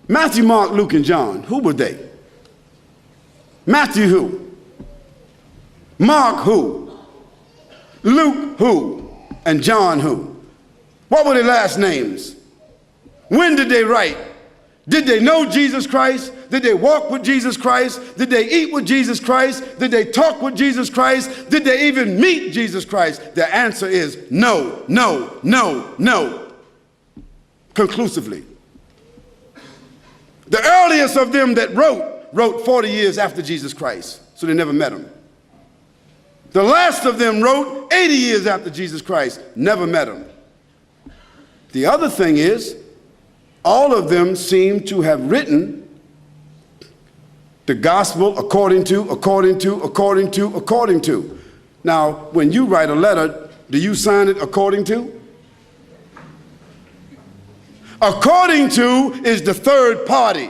Matthew, Mark, Luke, and John, who were they? Matthew who? Mark who? Luke who? And John who? What were their last names? When did they write? Did they know Jesus Christ? Did they walk with Jesus Christ? Did they eat with Jesus Christ? Did they talk with Jesus Christ? Did they even meet Jesus Christ? The answer is no, no, no, no. Conclusively. The earliest of them that wrote 40 years after Jesus Christ, so they never met him. The last of them wrote 80 years after Jesus Christ, never met him. The other thing is, all of them seem to have written the gospel according to. Now, when you write a letter, do you sign it according to? According to is the third party.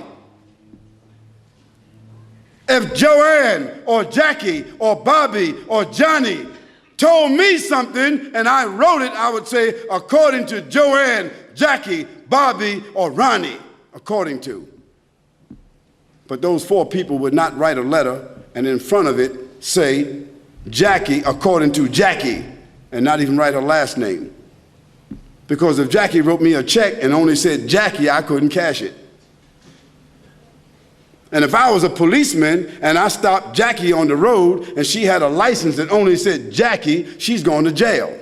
If Joanne or Jackie or Bobby or Johnny told me something and I wrote it, I would say according to Joanne, Jackie, Bobby, or Ronnie, according to. But those four people would not write a letter and in front of it say Jackie according to Jackie and not even write her last name. Because if Jackie wrote me a check and only said Jackie, I couldn't cash it. And if I was a policeman and I stopped Jackie on the road and she had a license that only said Jackie, she's going to jail.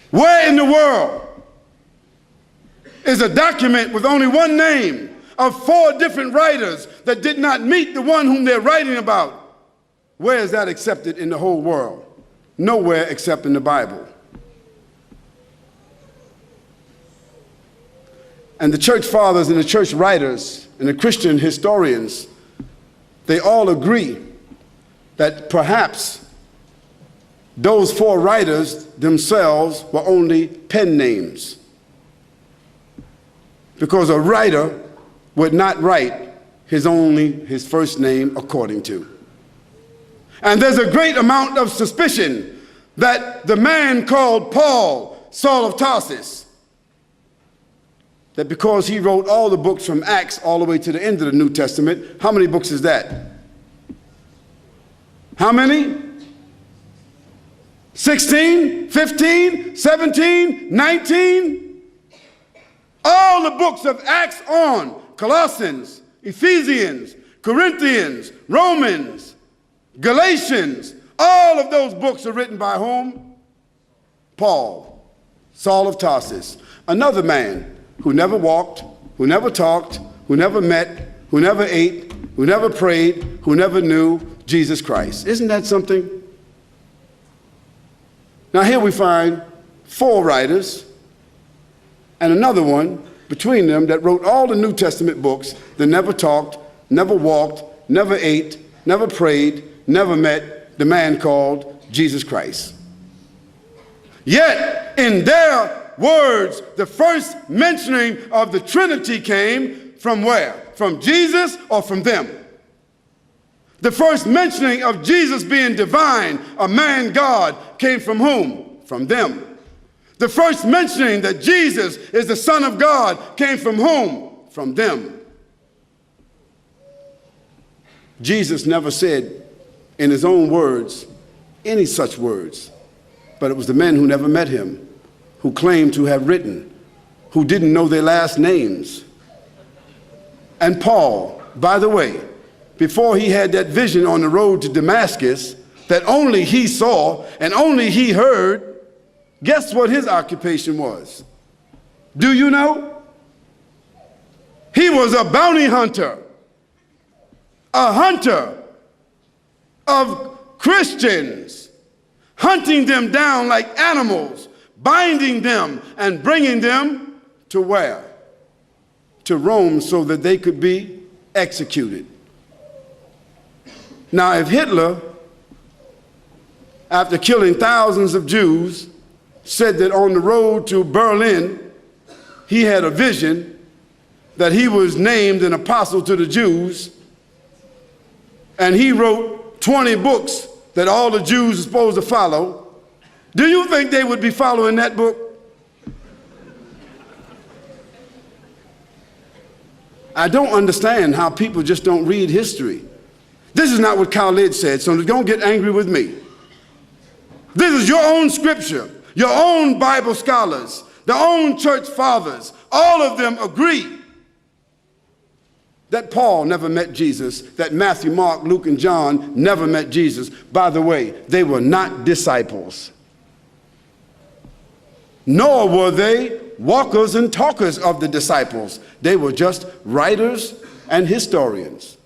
Where in the world is a document with only one name of four different writers that did not meet the one whom they're writing about? Where is that accepted in the whole world? Nowhere except in the Bible. And the church fathers and the church writers and the Christian historians, they all agree that perhaps those four writers themselves were only pen names. Because a writer would not write his first name according to. And there's a great amount of suspicion that the man called Paul, Saul of Tarsus, that because he wrote all the books from Acts all the way to the end of the New Testament, how many books is that? How many? 16, 15, 17, 19? All the books of Acts on, Colossians, Ephesians, Corinthians, Romans, Galatians, all of those books are written by whom? Paul, Saul of Tarsus, another man who never walked, who never talked, who never met, who never ate, who never prayed, who never knew Jesus Christ. Isn't that something? Now here we find four writers and another one between them that wrote all the New Testament books that never talked, never walked, never ate, never prayed, never met the man called Jesus Christ. Yet in their words, the first mentioning of the Trinity came from where? From Jesus or from them? The first mentioning of Jesus being divine, a man God, came from whom? From them. The first mentioning that Jesus is the Son of God came from whom? From them. Jesus never said in his own words any such words, but it was the men who never met him, who claimed to have written, who didn't know their last names. And Paul, by the way, before he had that vision on the road to Damascus that only he saw and only he heard, guess what his occupation was? Do you know? He was a bounty hunter, a hunter of Christians, hunting them down like animals, binding them and bringing them to where? To Rome so that they could be executed. Now, if Hitler, after killing thousands of Jews, said that on the road to Berlin, he had a vision that he was named an apostle to the Jews, and he wrote 20 books that all the Jews are supposed to follow, Do you think they would be following that book? I don't understand how people just don't read history. This is not what Khalid said, so don't get angry with me. This is your own scripture, your own Bible scholars, their own church fathers. All of them agree that Paul never met Jesus, that Matthew, Mark, Luke, and John never met Jesus. By the way, they were not disciples. Nor were they walkers and talkers of the disciples. They were just writers and historians.